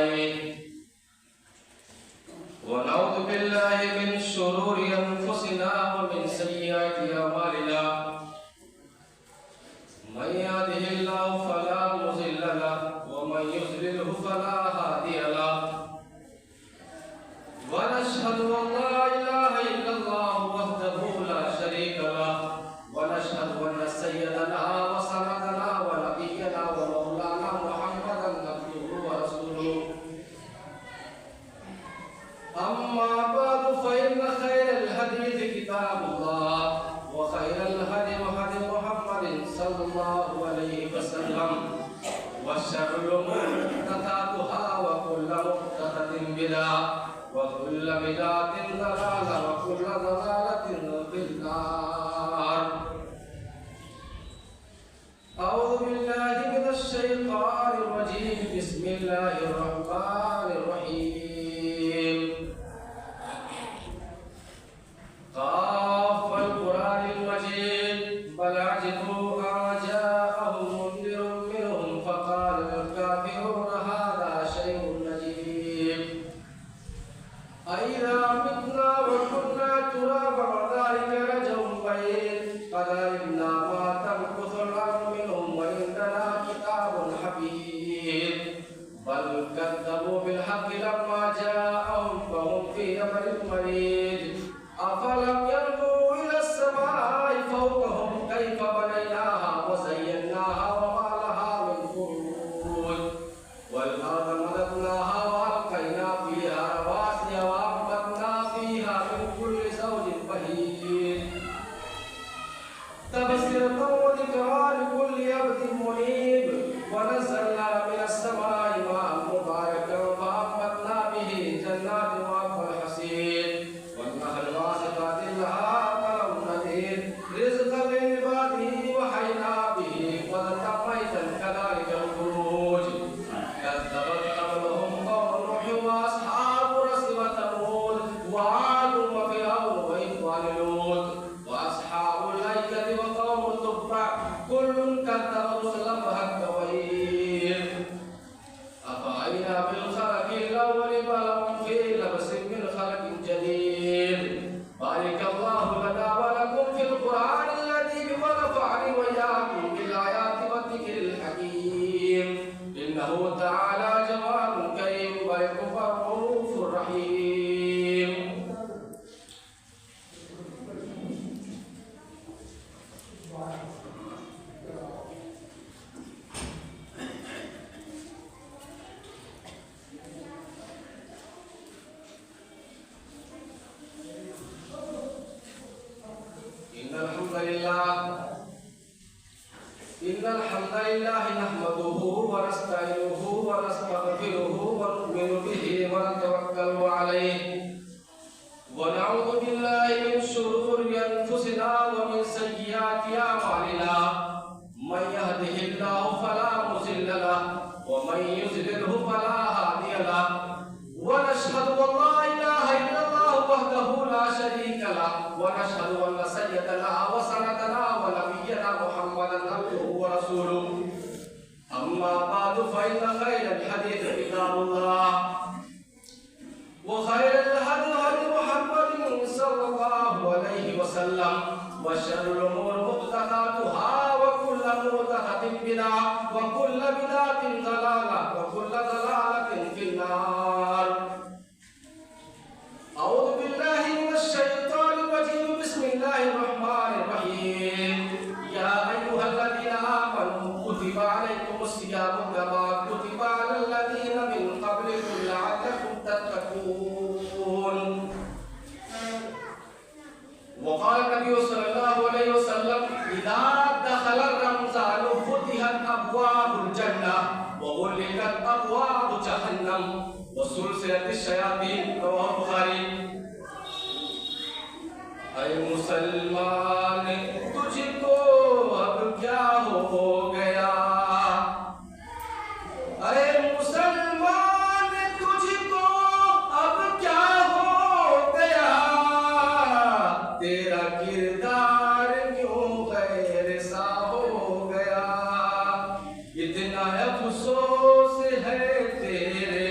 अजमईन। वनऊज़ु बिल्लाहि मिन शुरूरि अनफुसिना व मिन सय्यिआति अमालिना। मन यहदिहिल्लाहु फला मुज़िल्ल लहु व मन युज़लिल्हु फला हादिय लहु। व नशहदु अन ला इलाहा इल्लल्लाहु वहदहु ला शरीका लहु व नशहदु अन्न सय्यदना व सनदना व नबिय्यना व मौलाना मुहम्मदन अब्दुहु व रसूलुहु। अम्मा बअदु फ़इन्न खैरल हदीस किताबुल्लाह व खैरल हदी हदी मुहम्मदिन सल्लल्लाहु अलैहि वसल्लम व शर्रुल उमूरि मुहदसातुहा व कुल्लु मुहदसतिन बिदअह व कुल्लु बिदअतिन दलाला व कुल्लु दलालतिन फिन्नार। अऊज़ु बिल्लाहि मिनश शैतानिर रजीम। बिस्मिल्लाहिर रहमानिर रहीम। क़ाफ़ वल क़ुरआनिल मजीद बल अजिबू अन जाअहुम मुन्ज़िरुम मिनहुम फ़क़ालल काफ़िरून हाज़ा शैउन अजीब। अइज़ा मित्ना व कुन्ना तुराबन व ज़ालिका रजउन बईन क़द अलिमना मा तनक़ुसुल अर्ज़ु मिनहुम व इंदना किताबुन हफ़ीज़। बल कज़्ज़बू बिल हक़्क़ि लम्मा जाअहुम फ़हुम फ़ी अमरिन मरीज। अफ़लम यंज़ुरू इलस समाई फ़ौक़हुम कैफ़ बनैनाहा व ज़य्यन्नाहा व मा लहा मिन फ़ुरूज। वल अर्ज़ मददनाहा व अलक़ैना फ़ीहा रवासिय व अम्बतना फ़ीहा मिन कुल्लि ज़ौजिन बहीज। तबसिरतन व ज़िक्रा लिकुल्लि अब्दिन मुनीब। व नज़्ज़लना मिनस समाई माअन मुबारकन फ़अंबतना बिही जन्नातिन व फल हसीद। वन्नहल वासिक़ातिन लहा क़लम नदीर रिज़क़न लिइबादिही व हयना बिही वतमैतन कज़ालिकल ख़ुरूज। कज़्ज़बत क़ब्लहुम क़ौमु नूह व अस्हाबु रस्स व समूद व आद व फ़िरऔन व इख़्वानु लूत व अस्हाबुल अय्कति व क़ौमु तुब्बा कुल्लुन कज़्ज़ब रुसुलहु फहक्क वईद। अफ़अयिना बिल ख़ल्क़िल अव्वल बल हुम फ़ी लब्सिन मिन ख़ल्क़िन जदीद। बारिकल्लाहु लना व लकुम फ़िल क़ुरआनिल अज़ीम व नफ़अनी व इय्याकुम बिल आयाति व ज़िक्रिल हकीम। इन्नहु तआला जवादुन करीम व रऊफ़ुर रहीम। इन्नल हम्दलिल्लाह नहमदुहु व नस्तईनुहु व नस्तगफिरुहु व नु'मिनु बिही व नतवक्कलु अलैहि व नऊज़ु बिल्लाहि मिन शुरूरि अनफुसिना व मिन सय्यिआति अमालिना। मन यहदिहिल्लाहु फला मुज़िल्ल लहु व मन युज़लिल्हु फला हादिय लहु। व नशहदु अन ला इलाहा इल्लल्लाहु वहदहु ला शरीका लहु व नशहदु अन्न सय्यदना व सनदना व नबिय्यना मुहम्मदन अब्दुहु व रसूलुहु। अम्मा बअदु फ़इन्न खैरल हदीस किताबुल्लाह व खैरल हदी हदी मुहम्मदिन सल्लल्लाहु अलैहि वसल्लम व शर्रुल उमूरि मुहदसातुहा व कुल्लु मुहदसतिन बिदअह व कुल्लु बिदअतिन दलाला व कुल्लु दलालतिन फिन्नार। अऊज़ु बिल्लाहि मिनश शैतानिर रजीम। बिस्मिल्लाहिर रहमानिर रहीम। या अय्युहल्लज़ीना आमनू कुतिबा अलैकुमुस सियामु कमा कुतिबा अलल लज़ीना मिन क़ब्लिकुम लअल्लकुम तत्तक़ून। वक़ाल नबी सल्लल्लाहु अलैहि वसल्लम इज़ा दख़ल रमज़ान फुतिहत अब्वाबुल जन्नह व ग़ुलिक़त अब्वाबु जहन्नम व सुलसिलतिश शयातीन। रवाहु बुखारी। ऐ मुसलमान तुझको अब क्या हो गया। ऐ मुसलमान तुझको अब क्या हो गया। तेरा किरदार क्यों गैर सा हो गया। इतना अफसोस है तेरे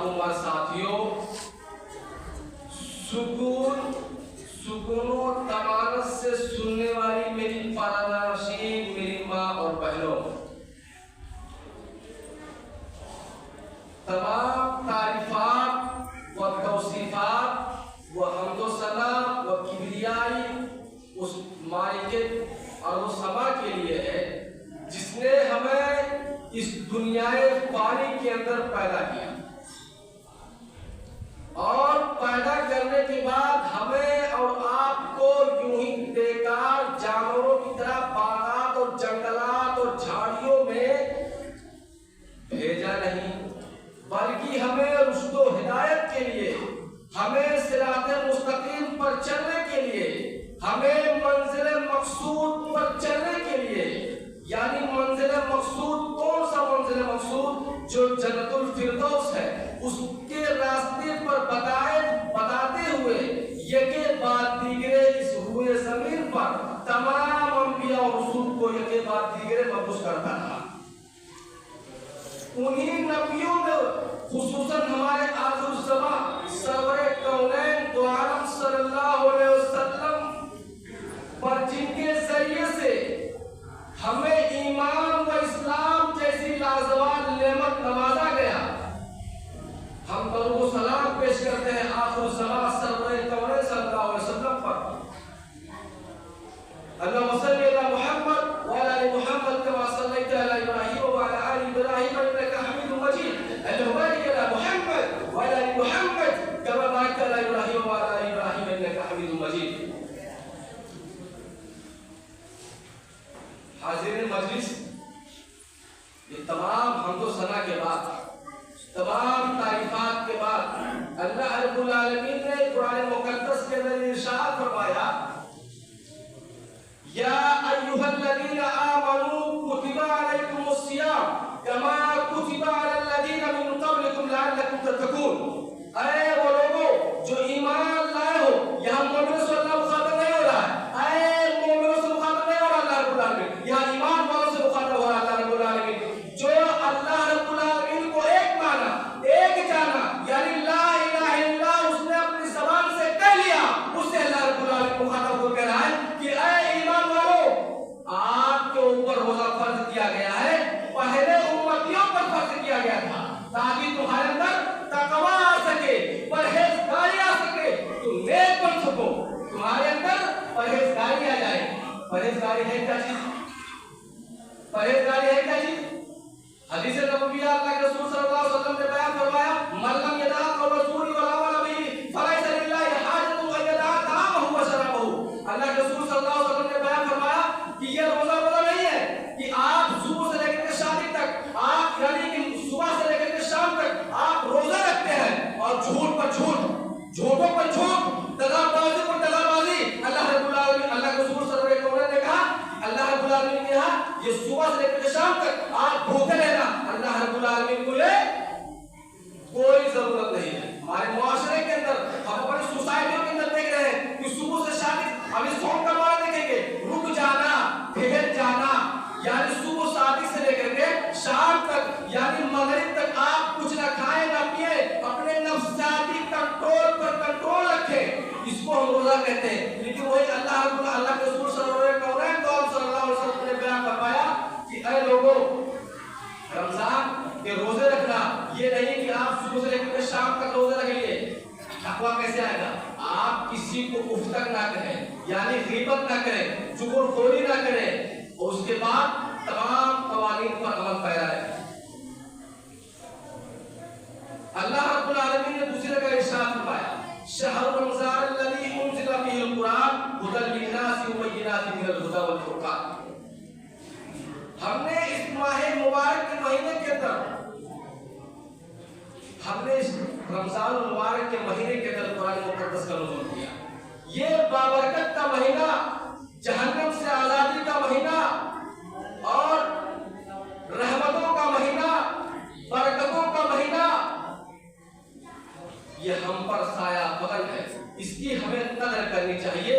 उम्र साथियों, सुकून और तमानत से सुनने वाली मेरी पारानशीन मेरी माँ और बहनों, तमाम तारीफात व तौसीफात व हम्दो सना व किबरियाई उस मालिके और उस समा के लिए है जिसने हमें इस दुनियाए पानी के अंदर पैदा किया और पैदा करने के बाद हमें और आपको यूं ही बेकार जानवरों की तरह बागात और जंगलात और झाड़ियों में भेजा नहीं, बल्कि हमें रुश्तो हिदायत के लिए, हमें सिराते मुस्तकीम पर चलने के लिए, हमें मंजिल मकसूद पर चलने के लिए, यानी मंजिल मकसूद कौन सा मंजिल मकसूद? जो जन्नतुल फिरदौस है, उसके रास्ते पर बताते हुए यके बाद दीगरे इस हुए जमीन पर तमाम अंबिया और रसूल को यके बाद दीगरे मबूस करता था। उन्हीं नबियों में खुसूसन हमारे आखिर ज़मां सरवरे कौनैन दो आलम सल्लल्लाहु अलैहि वसल्लम पर जिनके जरिए से हमें ईमान व इस्लाम जैसी लाजवाब नेमत नवाजा गया, हम दरूद सलाम पेश करते हैं आखिर ज़मां सरवरे कौनैन सल्लल्लाहु अलैहि वसल्लम पर। अल्लाहुम्मा सल्ली अला मुहम्मद व अला आलि मुहम्मद कमा सल्लैता अला इब्राहीम व अला आलि इब्राहीम इन्नका हमीदुम मजीद। अल्लाहुम्मा बारिक अला मुहम्मद व अला आलि मुहम्मद कमा बारकता अला इब्राहीम व अला आलि इब्राहीम इन्नका हमीदुम मजीद। हाज़िरीन मजलिस, ये तमाम हम्दो सना के बाद, तमाम तारीफात के बाद अल्लाह रब्बुल आलमीन ने कुरान मुक़द्दस के अंदर इरशाद फरमाया, या अय्युहल्लज़ीना आमनू कुतिबा अलैकुमुस सियाम कमा कुतिबा अलल लज़ीना मिन क़ब्लिकुम लअल्लकुम तत्तक़ून। ऐ वो लोगों जो ईमान लाए हो, यहाँ मोमिनों से अल्लाह मुखातब नहीं हो रहा है, ऐ मोमिनों से मुखातब नहीं हो रहा अल्लाह रब्बुल आलमीन, यहाँ ईमान वालों से मुखातब हो रहा अल्लाह रब्बुल आलमीन। जो अल्लाह रब्बुल आलमीन को एक माना, एक जाना, यानी ला इलाहा इल्लल्लाह उसने अपनी ज़बान से कह लिया, उससे अल्लाह रब्बुल आलमीन मुखातब हो कह रहा है कि ऐ ईमान वालों, आपके ऊपर रोजा फर्ज किया गया है, पहले उम्मतियों पर फर्ज किया गया था, ताकि तुम्हारे अंदर तकवा आ सके, परहेजगारी आ सके, तुम नेक बन सको, तुम्हारे अंदर परहेजगारी आ जाए। परहेजगारी है क्या चीज? परहेजगारी है क्या चीज? हदीस नबविया अल्लाह के रसूल सल्लल्लाहु अलैहि वसल्लम ने बयान फरमाया, मन लम यदा कौल रसूल वल अमल बिही फलैसा लिल्लाहि हाजतु अन यदा तामहु व शराबहु। अल्लाह के रसूल सल्लल्लाहु अलैहि वसल्लम ने बयान फरमाया कि ये रोजा नहीं है कि आप सुबह से लेकर के शाम तक, आप यानी कि सुबह से लेकर के शाम तक आप रोजा रखते हैं और झूठ पर झूठ, झूठों पर झूठ, दगाबाजी पर दगाबाजी। अल्लाह रब्बुल आलमीन, अल्लाह के रसूल सल्लल्लाहु अलैहि वसल्लम ने कहा, अल्लाह रब्बुल आलमीन ने कहा ये सुबह से लेकर के शाम तक आप भूखे रहना, अल्लाह रब्बुल आलमीन को ये कोई जरूरत नहीं है। हमारे मुआशरे के अंदर, हम अपनी सोसाइटियों के अंदर देख रहे हैं कि सुबह से शादी, अभी सोम का माना देखेंगे, रुक जाना, ठहर जाना, यानी सुबह शादी से लेकर के शाम तक, यानी मगरिब तक आप कुछ ना खाएं ना पिए, अपने नफ्साती कंट्रोल पर कंट्रोल रखें, इसको हम रोजा कहते हैं। लेकिन वही अल्लाह के रसूल सल्लल्लाहु अलैहि वसल्लम ने बयान फरमाया कि ऐ लोगों, रमजान के रोजे रखना ये नहीं कि आप सुबह से लेकर शाम तक रोजे रख लिए। तकवा कैसे आएगा? आप किसी को उफ तक ना करें, यानी गीबत ना करें, चुगलखोरी ना करें, और उसके बाद तमाम कवानीन पर अमल पैरा है। अल्लाह रब्बुल आलमीन ने दूसरी जगह इरशाद फरमाया, शहर रमजान अल्लज़ी उनज़िला फ़ीहिल कुरान हुदल लिन्नासि व बय्यिनातिन मिनल हुदा वल फुरक़ान। हमने इस माह मुबारक के महीने के अंदर, हमने इस रमजान मुबारक के महीने के अंदर कुरान मुक़द्दस का नुज़ूल किया। ये बाबरकत का महीना, जहन्नम से आज़ादी का महीना और रहमतों का महीना, बरकतों का महीना, ये हम पर साया फजल है, इसकी हमें कदर करनी चाहिए।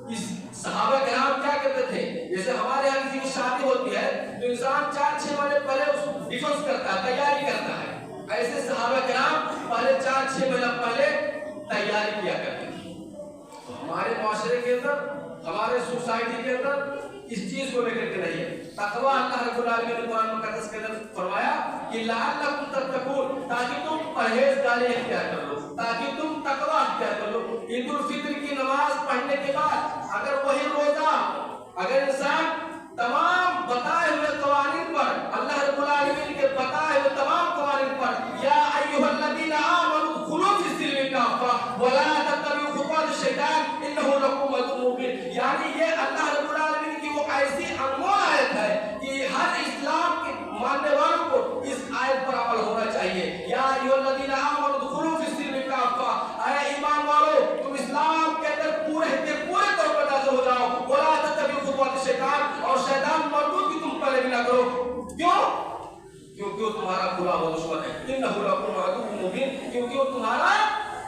इस सहाबा किराम क्या करते थे? जैसे हमारे यहाँ किसी की शादी होती है तो इंसान 4-6 महीने पहले उस डिफेंस करता है, तैयारी करता है, ऐसे सहाबा किराम पहले 4-6 महीना पहले तैयारी किया करते थे। हमारे माशरे के अंदर, हमारे सोसाइटी के अंदर इस चीज को लेकर के नहीं है। तकवा अल्लाह रब्बुल आलमीन ने कुरान मुकद्दस के अंदर फरमाया कि लअल्लकुम तत्तकून, ताकि तुम परहेजगारी इख्तियार कर लो, ताकि तुम तकवा इख्तियार कर लो। ईद उल फित्र की नमाज पढ़ने के बाद अगर वही रोजा, अगर इंसान तमाम बताए हुए कवानीन पर, अल्लाह रब्बुल आलमीन के बताए हुए तमाम कवानीन पर, या अय्युहल्लज़ीना आमनू खुलू फिस्सिल्मी काफ़ा वला तत्तबिउ खुतवात शैतान इन्नहु लकुम अदुव्वुम मुबीन, यानी ये अल्लाह रब्बुल आलमीन की वो ऐसी अनमोल आयत है कि हर इस्लाम के मानने वालों को इस आयत पर अमल होना चाहिए। या अय्युहल्लज़ीना आमनू खुलू फिस्सिल्मी काफ़ा, ऐ ईमान वालों तुम इस्लाम के अंदर पूरे तौर पर दाखिल हो जाओ। वला तत्तबिउ खुतवात शैतान, और शैतान मरदूद की तुम पहले भी ना करो। क्यों? क्योंकि वो तुम्हारा खुला हुआ दुश्मन है। इन्नहु लकुम अदुव्वुम मुबीन, क्योंकि वो तुम्हारा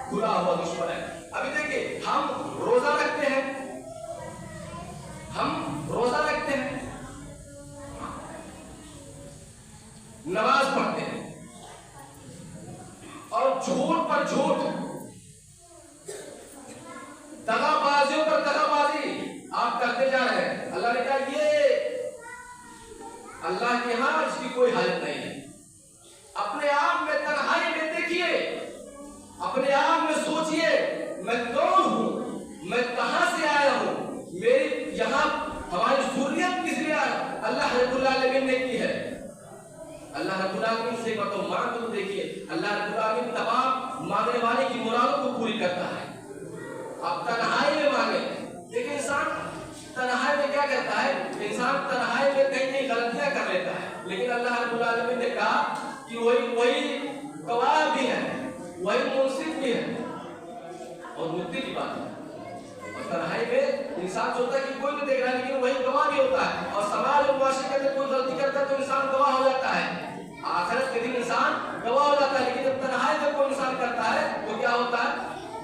खुला हुआ दुश्मन है। अभी देखिए, हम रोजा रखते हैं, हम रोजा रखते हैं, नमाज पढ़ते हैं, और झूठ पर झूठ, दगाबाजियों पर दगाबाजी आप करते जा रहे हैं। अल्लाह ने कहा ये अल्लाह के यहां इसकी कोई हालत नहीं है। अपने आप में तन्हाई में देखिए, अपने आप में सोचिए, मैं कौन हूं, मैं कहां से आया हूं, मेरी यहां हमारी ज़रूरत किस लिए अल्लाह रब्बुल आलमीन ने की है। अल्लाह रब्बुल आलमीन से मतलब मांग तो देखिए, अल्लाह रब्बुल आलमीन तमाम मांगने वाले की मुरादों को पूरी करता है। आप तन्हाई में मांगे, लेकिन इंसान तन्हाई में क्या करता है, इंसान तन्हाई में कई गलतियां कर लेता है। लेकिन अल्लाह रब्बुल आलमीन ने कहा कि वही गवाह भी है, वही मुंसिफ भी है, और मुक्ति की बात है। और तन्हाई में इंसान सोचता है कि कोई नहीं देख रहा है, लेकिन वही गवाह भी होता है। और समाज और मुआशरे के अंदर कोई गलती करता है तो इंसान गवाह हो जाता है, आखिरत के दिन इंसान गवाह हो जाता है। लेकिन जब तन्हाई में कोई इंसान करता है तो क्या होता है,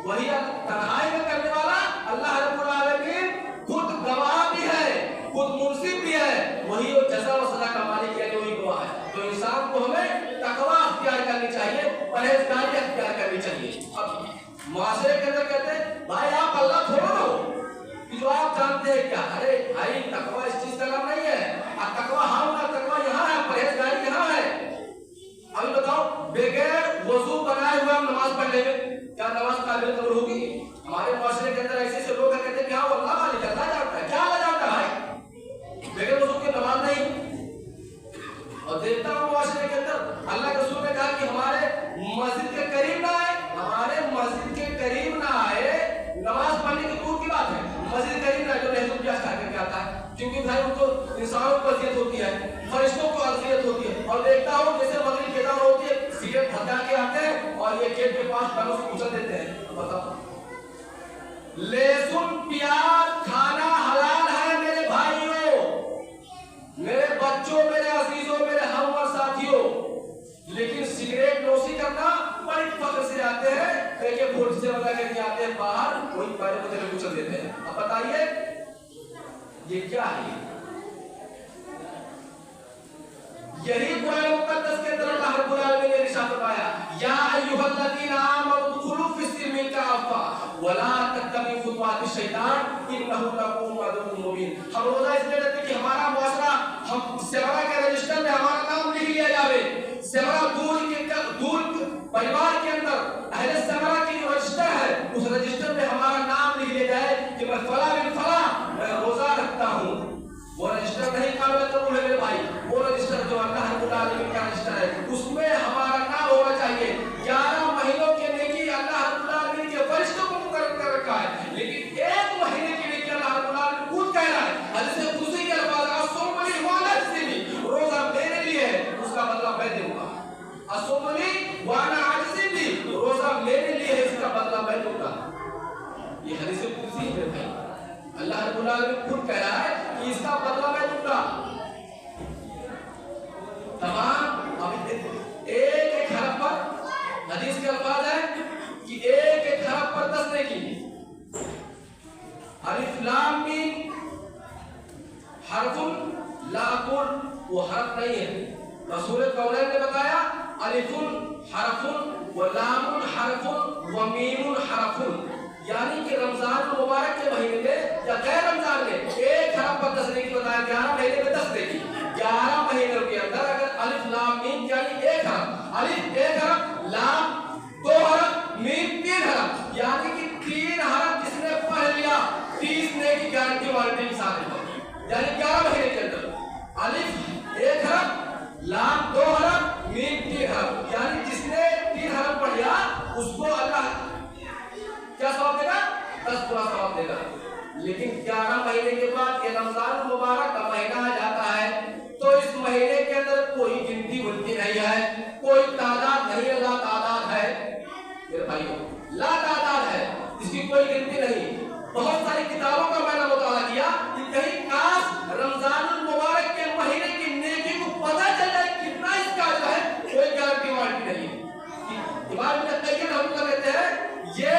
वही तन्हाई में करने वाला अल्लाह रब्बुल आलमीन खुद गवाह भी है, खुद मुंसिफ भी है, वही वो जज़ा और सजा का मालिक है, वही गवाह है। तो इंसान को हमें तकवा अख्तियार करनी चाहिए, परहेजगारी अख्तियार करनी चाहिए। अब मुआशरे के अंदर कहते हैं भाई आप अल्लाह थोड़ा हो कि जो आप जानते हैं क्या, अरे भाई तकवा इस चीज का नाम नहीं है। तकवा हाँ होगा, तकवा यहाँ है, परहेजगारी यहाँ है। अभी बताओ, बगैर वजू बनाए हुए हम नमाज पढ़ लेंगे, क्या नमाज काबिल कबूल होगी? हमारे मुआशरे के अंदर ऐसे लोग कहते हैं कि हाँ अल्लाह मालिक, अल्लाह जानता है, क्या अल्लाह जानता है, बगैर वजू के नमाज नहीं। और देखता हूँ मुआशरे के अंदर अल्लाह के रसूल ने कहा कि हमारे मस्जिद के करीब ना आए, हमारे मस्जिद के करीब ना आए, नमाज पढ़ने की दूर की बात है, मस्जिद करीब ना, जो लहसुन प्याज खा करके आता है, क्योंकि भाई उनको इंसानों को अज़ियत होती है, फरिश्तों को अज़ियत होती है। और देखता हूँ जैसे मगरिब की अज़ान होती है, सिगरेट भगा के आते हैं और ये गेट के पास बैलों से कुचल देते हैं। बताओ, लहसुन प्याज खाना हलाल है मेरे भाइयों, मेरे बच्चों, मेरे अजीजों, मेरे हमवर साथियों, लेकिन सिगरेट नोशी करना बड़ी फख्र से आते हैं, एक वोट से लगा करके आते हैं बाहर, वही पैरों को चले कुचल देते हैं। अब बताइए ये क्या है? यही कुरान मुकद्दस के अंदर अल्लाह रब्बुल आलमीन ने इरशाद फरमाया, या अय्युहल्लज़ीना आमनू दुखुलू फिस्सिल्मी काफ़ा वला तत्तबिउ खुतवाति शैतान इन्नहु लकुम अदुव्वुम मुबीन। हम रोजा इसलिए रखते हैं कि हमारा मुआशरा, हम सेमरा के रजिस्टर में हमारा नाम लिख लिया जाए। सेमरा दूर परिवार के अंदर अहले सेमरा की जो रजिस्टर है, उस रजिस्टर में हमारा नाम लिख लिया जाए कि मैं फला बिन फला मैं रोजा रखता हूँ। वो रजिस्टर नहीं काबिल कबूल है मेरे भाई, वो रजिस्टर जो अल्लाह रब्बुल आलमीन का रजिस्टर है, उसमें हमारा नाम होना चाहिए। 11 महीनों के नेकी अल्लाह रब्बुल आलमीन के फरिश्तों को मुकर्रर कर रखा है, लेकिन 1 महीने की नेकी अल्लाह रब्बुल आलमीन खुद कह रहा है, हदीस कुदसी के अल्फाज, असोमली वाला जिनी, रोजा मेरे लिए है, उसका बदला मैं दूंगा। असोमली वाला आजिजी, रोजा मेरे लिए है, इसका बदला मैं दूंगा। ये हदीस कुदसी है भाई, अल्लाह रब्बुल आलमीन खुद कह रहा है कि इसका बदला मैं दूंगा। तमाम अभी एक हरफ पर, हदीस के अल्फाज है कि एक हरफ पर 10 नेकी। अलिफ लाम मीम हरफुन ला अकुल, वो हरफ नहीं है। रसूल कौनैन ने बताया अलिफुन हरफुन व लामुन हरफुन व मीमुन हरफुन, यानी कि रमजान मुबारक के महीने में या गैर रमजान में एक हरफ पर 10 नेकी बताया, 11 महीने में 10 नेकी। 11 महीनों के अंदर अगर अलिफ लाम मीम यानी एक हरफ, अलिफ एक हरफ, लाम 2 हरफ, मीम 3 हरफ, यानी कि 3 हरफ जिसने पढ़ लिया 30 नेकी गारंटी वारंटी के साथ है। यानी 11 महीने के अंदर अलिफ एक हरफ, लाम 2 हरफ, मीम 3 हरफ, यानी जिसने 3 हरफ पढ़ लिया उसको अल्लाह क्या सवाब देगा? 10 गुना सवाब देगा। लेकिन 11 महीने के बाद ये रमजान मुबारक का महीना आ जाता है, तो इस महीने के अंदर कोई गिनती बुनती नहीं है, कोई तादाद नहीं है, ला तादाद है मेरे भाई, ला तादाद है, इसकी कोई गिनती नहीं। बहुत सारी किताबों का मैंने मुताला किया कि कहीं काश रमजान मुबारक के महीने की नेकी को पता चल जाए कितना इसका जो है, कोई गारंटी वारंटी नहीं है। इमाम इब्न क़य्यिम रहमतुल्लाह कहते हैं ये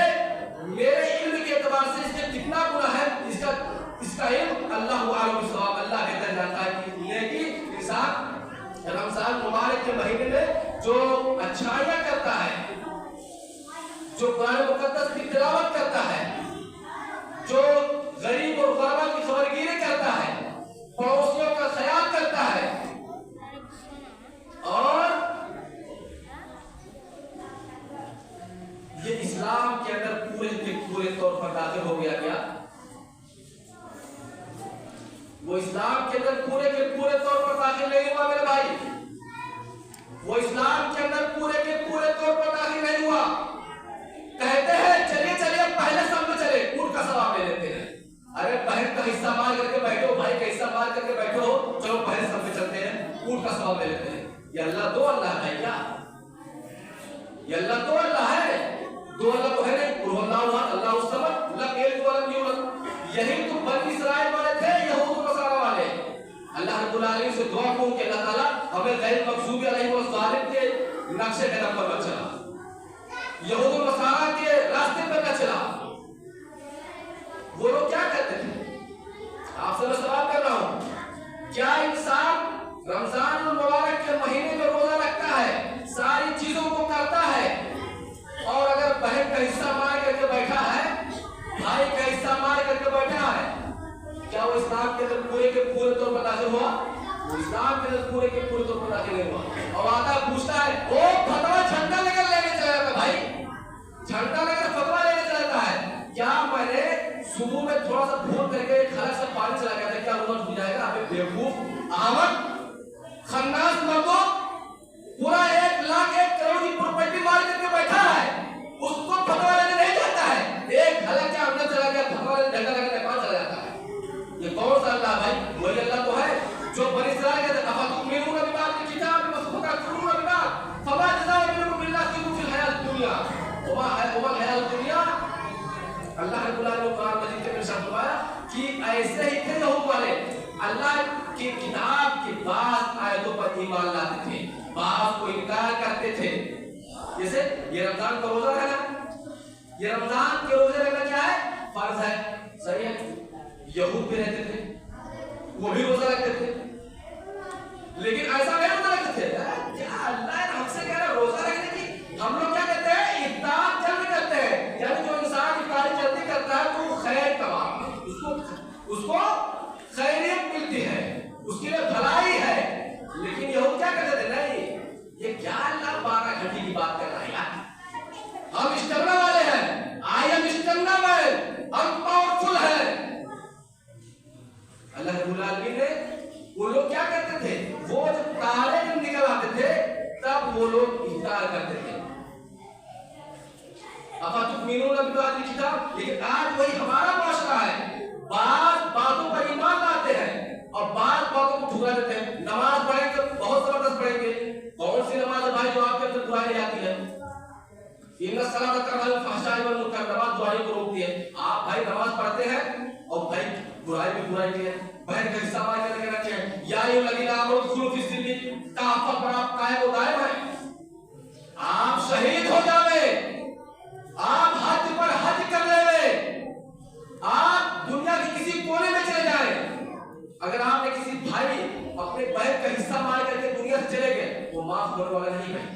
मेरे इल्म के एतबार से इसके कितना गुना है, इसका इल्म अल्लाह आलम बिस्वाब, अल्लाह बेहतर जानता है कि नेकी इंसान रमजान मुबारक के महीने में जो अच्छाइयां करता है, जो कुरान मुकद्दस की तिलावत करता है, जो गरीब और गुरबा की खबरगिरी करता है, पड़ोसियों का ख्याल करता है, और ये इस्लाम के अंदर पूरे तौर पर दाखिल हो गया। क्या वो इस्लाम के अंदर पूरे तौर पर दाखिल नहीं हुआ मेरे भाई? वो इस्लाम के अंदर पूरे तौर पर दाखिल नहीं हुआ। कहते हैं चलिए चलिए पहले सब में चले, ऊंट का सवाब ले लेते हैं। अरे बहन का हिस्सा मार करके बैठो, भाई का हिस्सा मार करके बैठो, चलो पहले सब में चलते हैं, ऊंट का सवाब ले लेते हैं। ये अल्लाह दो अल्लाह है क्या? ये अल्लाह दो अल्लाह है? दो अल्लाह तो है नहीं। अल्लाह समद लम यलिद व लम यूलद। यही तो बनी इस्राइल वाले थे, यहूद और नसारा वाले। अल्लाह रब्बुल आलमीन से दुआ करो कि अल्लाह ताला हमें गैर मग़ज़ूब अलैहिम व ज़ालिम के नक्शे कदम पर न चला, यहूद और नसारा के रास्ते पर न चला। वो लोग क्या कहते थे? आपसे मैं सवाल कर रहा हूं, क्या इंसान रमजान मुबारक के महीने में रोजा रखता है, सारी चीजों को करता है, और अगर बहन का हिस्सा मार करके बैठा है, भाई का हिस्सा मार करके बैठा है, क्या वो इस्लाम के अंदर पूरे तौर पर दाखिल हुआ? वो इस्लाम के अंदर पूरे तौर पर दाखिल नहीं हुआ। और आता पूछता है वो फतवा झंडा लेकर लेने चला जाता है, भाई झंडा लेकर फतवा लेने चला जाता है। क्या मैंने सुबह में थोड़ा सा भूल करके खला से पानी चला गया था, क्या रोजा टूट जाएगा? अबे बेवकूफ अहमद खन्नास मर्दों, पूरा 1 लाख 1 करोड़ की प्रॉपर्टी मार करके बैठा है, उसको फतवा लेने नहीं जाता है। एक हलक के अंदर चला गया, फतवा लेने झंडा लगाने नेपाल चला जाता है। ये कौन सा अल्लाह भाई? वही अल्लाह तो है जो बनी इस्राइल के अफतुमिनून बिबादिल किताब व तुकफिरून बिबाद फमा जज़ाउ मिनकुम इल्ला खिज़्युन फिल हयातिद दुनिया वमा हयातुद दुनिया। अल्लाह रब्बुल आलमीन कुरान मजीद में इरशाद फरमाया कि ऐसे ही थे यहूद वाले, अल्लाह की किताब की बात आयतों पर ईमान लाते थे, बात को इनकार करते थे। जैसे ये रमजान का रोजा रखना, ये रमजान के रोजे रखना क्या है? फर्ज है, सही है। यहूद भी रहते थे, वो भी रोजा रखते थे, लेकिन ऐसा नहीं रोजा रखते थे। क्या अल्लाह ने हमसे कह रहा है रोजा रखने की? हम लोग क्या कहते हैं? इफ्तार जल्दी करते हैं, यानी जो इंसान इफ्तारी जल्दी करता है तो खैर तमाम उसको खैरियत मिलती है, उसके लिए भलाई है। लेकिन यहूद क्या कहते थे? नहीं, ये क्या अल्लाह 12 घंटे की बात कर रहा है यार, हम स्टैमिना वाले हैं, आई एम स्टैमिना मैन, हम पावरफुल हैं। अल्लाह रब्बुल आलमीन ने वो लोग क्या करते थे? वो जब तारे जब निकल आते थे तब वो लोग इफ्तार करते थे। अफतुमिनून बिबादिल किताब। लेकिन आज वही हमारा माशरा है, बात बातों पर ईमान लाते हैं और बात बातों को ठुकरा देते हैं। नमाज पढ़ेंगे तो बहुत जबरदस्त पढ़ेंगे, कौन सी नमाज है भाई जो आपके अंदर बुराई नहीं आती है? इन्ना सलात तनहा फहशाई वल मुनकर, नमाज बुराई को रोकती है। आप भाई नमाज पढ़ते हैं और भाई बुराई भी बुराई की है, बहन का हिस्सा मार करके रखे हैं। या अय्युहल्लज़ीना आमनू उदखुलू फी सिल्मी काफ़ा पर आप कायम व दायम है। आप शहीद हो जावे, आप हज पर हज कर लेवे, आप दुनिया के किसी कोने में चले जाए, अगर आपने किसी भाई अपने बहन का हिस्सा मार करके दुनिया से चले गए, वो माफ होने वाला नहीं भाई।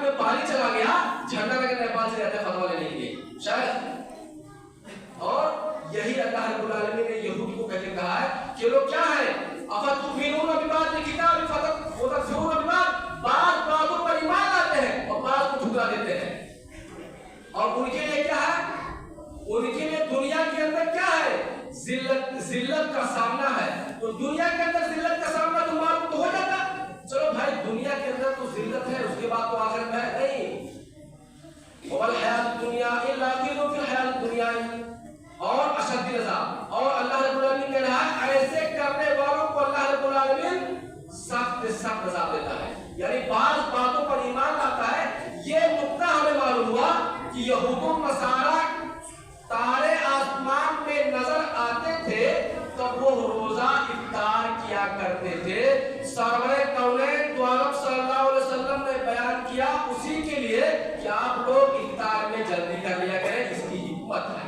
में पानी चला गया, झंडा लेकर नेपाल से जाता है फतवा लेने के लिए शायद। और यही अल्लाह रब्बुल आलमीन ने यहूद को कहकर कहा है कि लोग क्या है, अफतुमिनून बिबाद किताब फतकफुरून बिबाद, बात बातों पर ईमान लाते हैं और बात को ठुकरा देते हैं। और उनके लिए क्या है, उनके लिए दुनिया के अंदर क्या है, जिल्लत का सामना है। तो दुनिया के अंदर जिल्लत का सामना तो मालूम तो हो जाता, चलो भाई दुनिया के अंदर तो जिल्लत है, उसके बाद तो आखिर में नहीं। वल हयात दुनिया इल्ला फिल हयात दुनिया, और अशद्दुल अज़ाब। और अल्लाह रब्बुल आलमीन कह रहा है ऐसे करने वालों को अल्लाह रब्बुल आलमीन सख्त सख्त अज़ाब देता है। यानी बात बातों पर ईमान लाता है। ये नुक्ता हमें मालूम हुआ कि यहूद और नसारा तारे आसमान में नजर आते थे तो वो रोजा इफ्तार किया करते थे। सरवरे कौनैन दो आलम सल्लल्लाहु अलैहि वसल्लम ने बयान किया उसी के लिए कि आप लोग इफ्तार में जल्दी कर लिया करें, इसकी हिकमत है।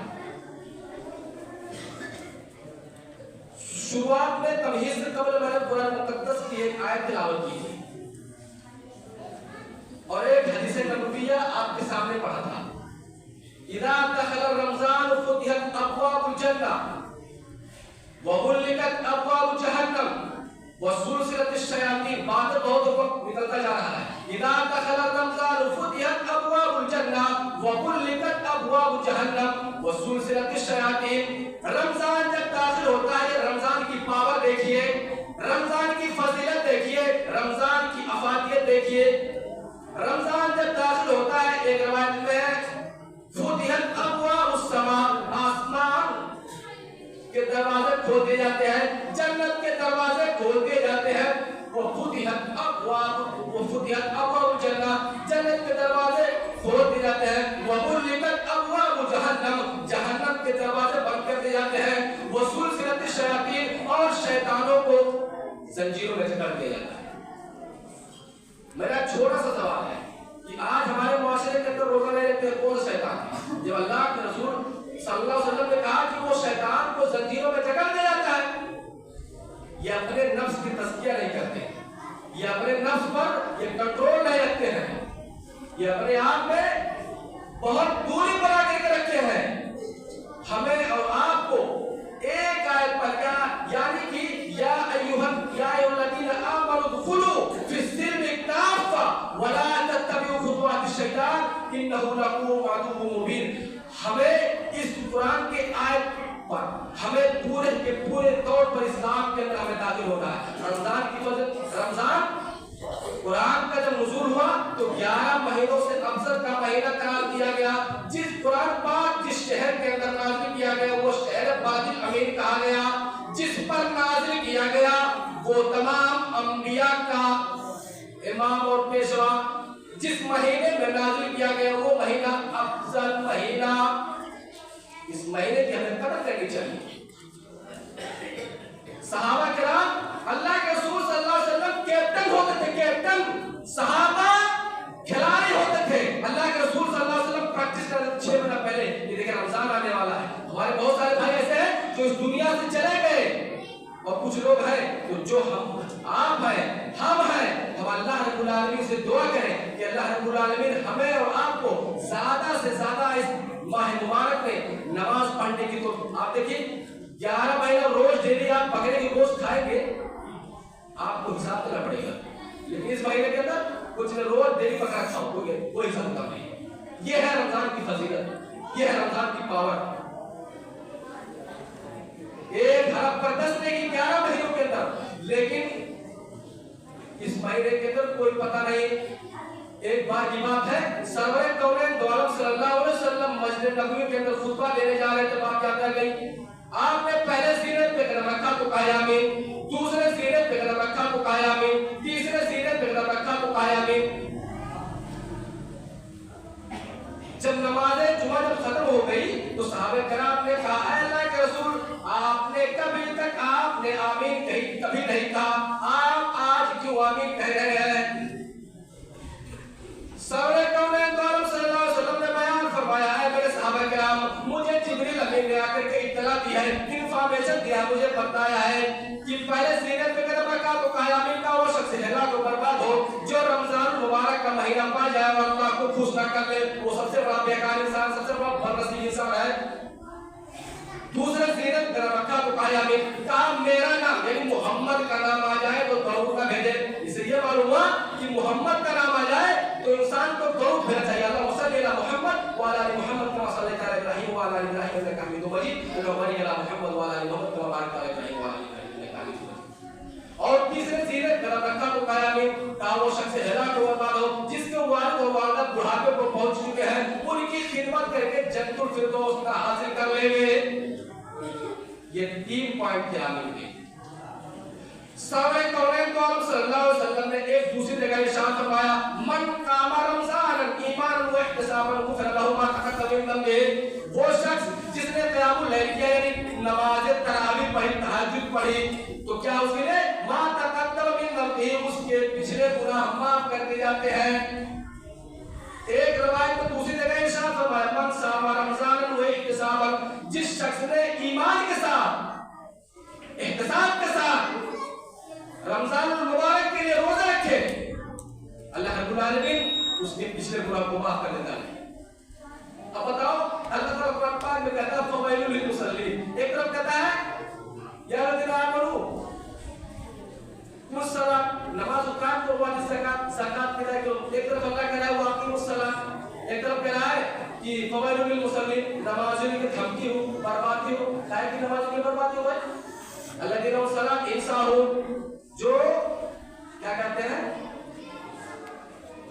शुरुआत में तमहीज से कबल मैंने कुरान मुकद्दस की एक आयत तिलावत की थी और एक हदीस नबविया आपके सामने पढ़ा था। इदा दखल रमजान फुतिहत अबवाबुल जन्नह व गुल्लिकत अबवाबु जहन्नम व सुलसिलतिश शयातीन। बात बहुत वक्त निकलता जा रहा है। इदा दखल रमजान फुतिहत अबवाबुल जन्नह व गुल्लिकत अबवाबु जहन्नम व सुलसिलतिश शयातीन। रमजान जब दाखिल होता है, रमजान की पावर देखिए, रमजान की फजीलत देखिए, रमजान की अफादियत देखिए। रमजान जब दाखिल होता है, एक रिवायत में फुतिहत अबवाबुस समा, आसमान के दरवाजे खोल दिए जाते हैं, जन्नत के दरवाजे खोल दिए जाते हैं। वो फुतिहत अबवाबुल जन्नह, जन्नत के दरवाजे खोल दिए जाते हैं। व गुल्लिकत अबवाबु जहन्नम, जहन्नम के दरवाजे बंद कर दिए जाते हैं। वो सुलसिलतिश शयातीन, और शैतानों को जंजीरों में जकड़ दिया जाता है। मेरा छोटा सा सवाल है कि आज हमारे मुआशरे के अंदर रोजा नहीं रखते कौन शैतान है? जब अल्लाह के रसूल सल्लल्लाहु अलैहि वसल्लम ने कहा कि वो शैतान को जंजीरों में जकड़ दिया जाता है, ये अपने नफ्स की तज़किया नहीं करते, ये अपने नफ्स पर ये कंट्रोल नहीं रखते हैं, ये अपने आप में बहुत दूरी बना करके रखे हैं। हमें और आपको एक आयत पर क्या, यानी कि या अय्युहल्लज़ीना आमनू दुखुलू फिस्सिल्मि काफ़ा वला तत्तबिउ खुतुवातिश शैतान इन्नहु लकुम अदुव्वुम मुबीन। हमें इस कुरान के आयत पर हमें पूरे के पूरे तौर पर इस्लाम के अंदर हमें दाखिल होना है। रमजान की वजह, रमजान कुरान का जब नुज़ूल हुआ तो 11 महीनों से अफजल का महीना करार दिया गया। जिस कुरान पाक जिस शहर के अंदर नाज़िल किया गया वो शहर बातिल अमीन कहा गया। जिस पर नाज़िल किया गया वो तमाम अंबिया का इमाम और पेशवा। जिस महीने में नाज़िल किया गया वो महीना अफजल महीना। इस महीने की हमें कदर करनी चाहिए। सहाबा किराम अल्लाह के रसूल सल्लल्लाहु अलैहि वसल्लम कैप्टन होते थे, कैप्टन। सहाबा खिलाड़ी होते थे। अल्लाह के रसूल सल्लल्लाहु अलैहि वसल्लम प्रैक्टिस करते थे 6 महीना पहले, ये देखिए रमजान आने वाला है। हमारे बहुत सारे भाई ऐसे हैं जो इस दुनिया से चले गए, और कुछ लोग हैं तो जो आप हैं, हम हैं, हम अल्लाह रब्बुल आलमीन से दुआ करें कि अल्लाह रब्बुल आलमीन हमें और आपको ज्यादा से ज्यादा इस माह मुबारक में नमाज पढ़ने की। तो आप देखिए 11 महीना रोज डेली आप बकरे की गोश्त खाएंगे, आपको हिसाब देना पड़ेगा। लेकिन इस महीने के अंदर कुछ रोज डेली बकरा खाओ, कोई हिसाब नहीं। ये है रमजान की फजीलत, ये है रमजान की पावर। एक हरफ पर 10 की 11 महीनों के अंदर, लेकिन इस महीने के अंदर कोई पता नहीं। एक बार की बात है, सरवरे कौनैन दो आलम सल्लल्लाहु अलैहि वसल्लम मस्जिद नबवी के अंदर खुतबा देने जा रहे थे। बात क्या कर गई, आपने पहले सीने पे कदम रखा तो कहा आमीन, दूसरे सीने पे कदम रखा तो कहा आमीन, तीसरे सीने पे कदम रखा तो कहा आमीन। जब नमाज़े जुमा जब खत्म हो गई तो सहाबे किराम ने कहा, अल्लाह के रसूल आपने कभी तक आपने आमीन कही कभी नहीं कहा, आप आज क्यों आमीन कह रहे हैं? सरवरे कौनैन दो आलम सल्लल्लाहु अलैहि वसल्लम ने बयान फरमाया है, मेरे सहाबा किराम, मुझे जिब्रील अमीन ने आकर के इत्तला दी है, इन्फॉर्मेशन दिया, मुझे बताया है कि पहले सीने पे कदम रखा तो कहा आमीन का वो शख्स हलाक और बर्बाद हो जो रमजान मुबारक का महीना पा जाए और अल्लाह को खुश ना कर ले, वो सबसे बड़ा बेकार इंसान, सबसे बड़ा बदनसीब इंसान है। दूसरे सीरत रखा तो कहा आमीन, कहा मेरा नाम यानी मोहम्मद का नाम आ जाए तो दरूद ना भेजे। इससे ये मालूम हुआ कि मोहम्मद का नाम आ जाए तो इंसान को दरूद भेजना चाहिए। अल्लाह सल्ली अला मोहम्मद व अला आलि मोहम्मद कमा सल्लैता अला इब्राहीम व अला आलि इब्राहीम इन्नका हमीदुम मजीद व बारिक अला मोहम्मद व अला आलि मोहम्मद कमा बारकता अला इब्राहीम व अला आलि इब्राहीम इन्नका हमीदुम मजीद। और तीसरे सीरत रखा तो कहा आमीन, कहा वो शख्स हलाक और बर्बाद हो जिसके वालिद और वालिदा बुढ़ापे पर पहुंच चुके हैं, उनकी खिदमत करके जन्नतुल फिरदौस का हासिल कर लेंगे। ये 3 पॉइंट थे आमीन के। साहबे कौनैन तो आप सल्लल्लाहु अलैहि वसल्लम ने एक दूसरी जगह इरशाद फरमाया, मन कामा रमजान ईमानन व इहतिसाबन गुफिर लहु मा तक़द्दम मिन ज़ंबि। वो शख्स जिसने क़यामुल लैल किया यानी नमाज तरावीह पढ़ी, तहज्जुद पढ़ी, तो क्या उसके लिए मा तक़द्दम मिन ज़ंबि, उसके पिछले गुनाह माफ कर दिए जाते हैं। एक रवायत में दूसरी जगह इरशाद फरमाया, मन सामा रमजान व इहतिसाबन, जिस शख्स ने ईमान के साथ इहतिसाब के साथ रमजान मुबारक के लिए रोजा रखे, अल्लाह रब्बुल आलमीन उसके पिछले गुनाह को माफ कर देता है। अब बताओ, अल्लाह ताला कुरान पाक में कहता है फवैलुल लिल मुसल्लीन, एक तरफ कहता है या लज़ीना आमनू मुसल्ला नमाज उकाम तो वाजिब ज़कात के लिए, एक तरफ अल्लाह कह रहा है वाक़िमुस सलात, एक तरफ कह रहा है कि फवैलुल लिल मुसल्लीन, नमाज़ियों की धमकी हो, बर्बादी हो, काहे की नमाज़ की बर्बादी हो भाई। अल्लाज़ीना सलात इंसाहु, जो क्या कहते हैं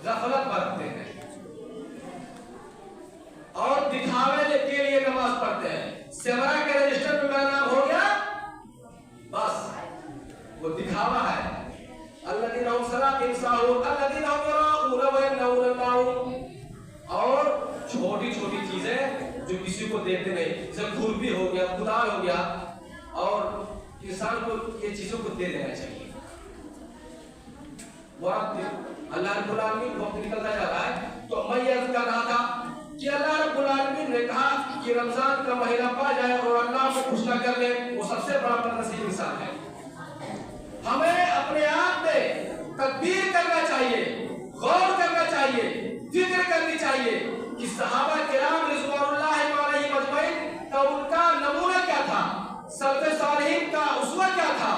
गफलत बरतते हैं और दिखावे के लिए नमाज पढ़ते हैं। सेवरा के रजिस्टर में मेरा नाम हो गया, बस वो दिखावा है। अल्लाज़ीना सलात इंसाहु अल्लाज़ीना युराऊना व यमनऊना अल्लाह, और छोटी छोटी चीजें जो किसी को देखते नहीं, जैसे खुरपी हो गया, गुलाल हो गया, और इंसान को ये चीजों को दे देना चाहिए। अल्लाह रब्बुल आलमीन वक्त निकलता जा रहा है, तो मैं ये अर्ज कर रहा था कि अल्लाह रब्बुल आलमीन ने कहा कि रमजान का महीना पा जाए और अल्लाह को खुश न कर ले, वो सबसे बड़ा बदनसीब इंसान है। हमें अपने आप में तकबीर करना चाहिए, गौर करना चाहिए, फिक्र करनी चाहिए कि सहाबा किराम रिज़वानुल्लाह अलैहिम अजमईन का उनका नमूना क्या था, सल्फ़े सालिहीन का उसवा क्या था,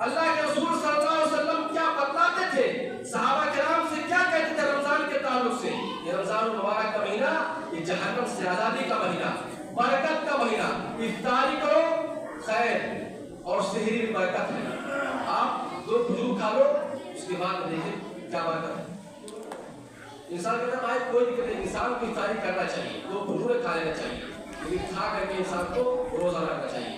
अल्लाह के रसूल सल्लल्लाहु अलैहि वसल्लम क्या बतलाते थे, सहाबा किराम से क्या कहते थे रमजान के ताल्लुक से। ये रमजान मुबारक का महीना, ये जहन्नम से आजादी का महीना, बरकत का महीना, इफ्तारी करो खैर और सहरी में बरकत है। आप 2 खजूर खा लो, उसके बाद देखिए क्या बरकत है। इंसान कहता है भाई कोई दिक्कत नहीं, इंसान को इफ्तारी करना चाहिए, 2 खजूर खा लेना चाहिए, लेकिन खा करके इंसान को रोजा रखना चाहिए।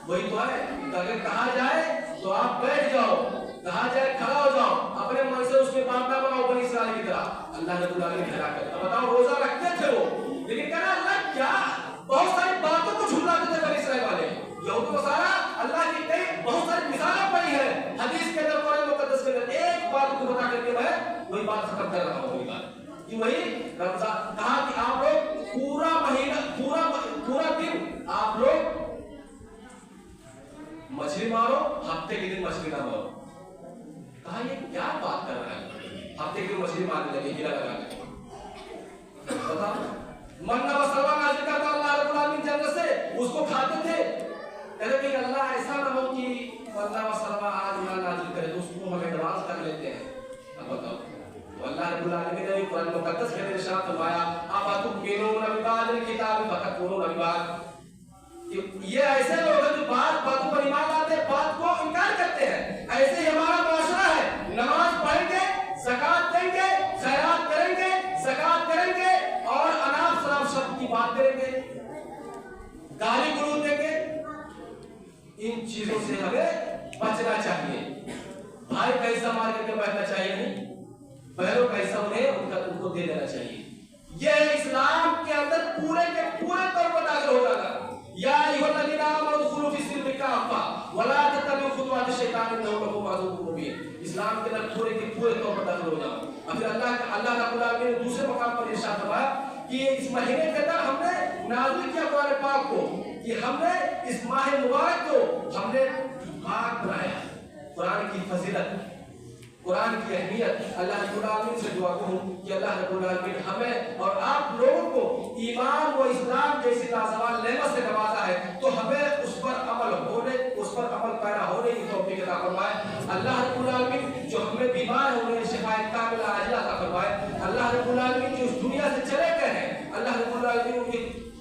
वही तो है, अगर कहा जाए तो आप बैठ जाओ, कहा जाए खड़ा हो जाओ, अपने मन से उसके बांटना बनाओ बनी इस्राइल की तरह। अल्लाह ने बुला के खड़ा कर, अब बताओ रोजा रखते थे वो, लेकिन कहना अल्लाह क्या बहुत सारी बातों को झुठलाते थे बनी इस्राइल वाले। यहूदी को सारा अल्लाह की कई बहुत सारी मिसालें पड़ी है हदीस के अंदर, कुरान मुकद्दस के अंदर, एक बात को बता करके मैं वही बात खत्म कर रहा हूँ। वही बात कि वही रमजान कहा कि आप लोग पूरा महीना पूरा दिन आप लोग मछली मारो, हफ्ते के दिन मछली ना मारो। कहा ये क्या बात कर रहा है, हफ्ते के दिन मछली मारने लगे हीरा लगा के। बताओ, मन्ना व सलवा नाज़िल करता अल्लाह रब्बुल आलमीन जन्नत से, उसको खाते थे। कहते कि अल्लाह ऐसा ना हो कि मन्ना व सलवा आज ना नाज़िल करे, तो उसको हम एडवांस कर लेते हैं। अब बताओ, तो अल्लाह रब्बुल आलमीन ने कुरान मुकद्दस के अंदर इरशाद फरमाया, अब तुमिनूना बिबादिल किताब फतकफुरूना बिबाद। ये ऐसे लोग हैं जो बातों पर ईमान लाते हैं, बात को इनकार करते हैं। ऐसे ही हमारा माशरा है, नमाज पढ़ेंगे, ज़कात देंगे, खैरात करेंगे, ज़कात करेंगे और अनाप शराब शब्द की बात करेंगे, गाली गलौज देंगे। इन चीजों से हमें बचना चाहिए। भाई का हिस्सा मार करके बैठना चाहिए नहीं, बहनों का हिस्सा उनको दे देना चाहिए। यह इस्लाम के अंदर पूरे के पूरे तौर पर दाखिल हो जाता है। या अय्युहल्लज़ीना आमनू उदखुलू फी सिल्मी काफ़ा वला तत्तबिउ खुतवाति शैतान इन्नहु लकुम अदुव्वुम मुबीन। इस्लाम के अंदर पूरे के पूरे तौर पर दाखिल हो जाओ। फिर अल्लाह रब्बुल आलमीन ने दूसरे मकाम पर इरशाद फरमाया कि इस महीने के अंदर हमने नाज़िल किया कुरान पाक को, कि हमने इस माह मुबारक को हमने पाक बनाया, कुरान की फजीलत, कुरान की अहमियत, अल्लाह रब्बुल आलमीन से दुआ करूं कि अल्लाह रब्बुल आलमीन हमें और आप लोगों को ईमान व इस्लाम जैसी लाजवाब नेमत से नवाजा है, तो हमें उस पर अमल पैदा होने की तौफीक अता फरमाए। अल्लाह रब्बुल आलमीन जो हमें बीमार है उन्हें शिफाए कामिला आजिला अता फरमाए। अल्लाह रब्बुल आलमीन जो इस दुनिया से चले गए हैं, अल्लाह रब्बुल आलमीन उनके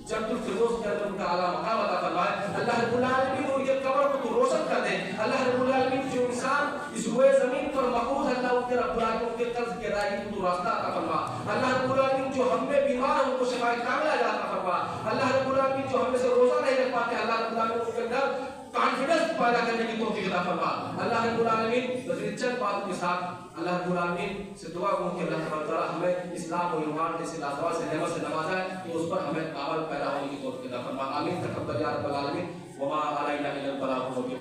जन्नतुल फिरदौस के अंदर उनका आला मकाम अता फरमाए। अल्लाह रब्बुल आलमीन उनके कब्र को तो रोशन कर दे। अल्लाह रब्बुल आलमीन जो इंसान इस रोए जमीन पर मकबूल है, अल्लाह उनके रब्बुल आलमीन उनके कर्ज के अदायगी को तो रास्ता अता फरमा। अल्लाह रब्बुल आलमीन जो हम में बीमार है उनको शिफाए कामिला अता फरमा। अल्लाह रब्बुल आलमीन जो हम में से रोजा नहीं रख पाते, अल्लाह रब्बुल आलमीन उनके अंदर कॉन्फिडेंस पैदा करने की तौफीक अता फरमा। अल्लाह रब्बुल आलमीन चंद बातों के साथ अल्लाह रब्बुल आलमीन से दुआ करूं कि अल्लाह तबारक तआला हमें इस्लाम और ईमान जैसे लाजवाब से नेमत से नवाजा है, कि उस पर हमें अमल पैदा होने की तौफीक अता फरमा। आमीन तकब्बल या रब्बल आलमीन। वमा अलैना इल्लल बलागुल मुबीन।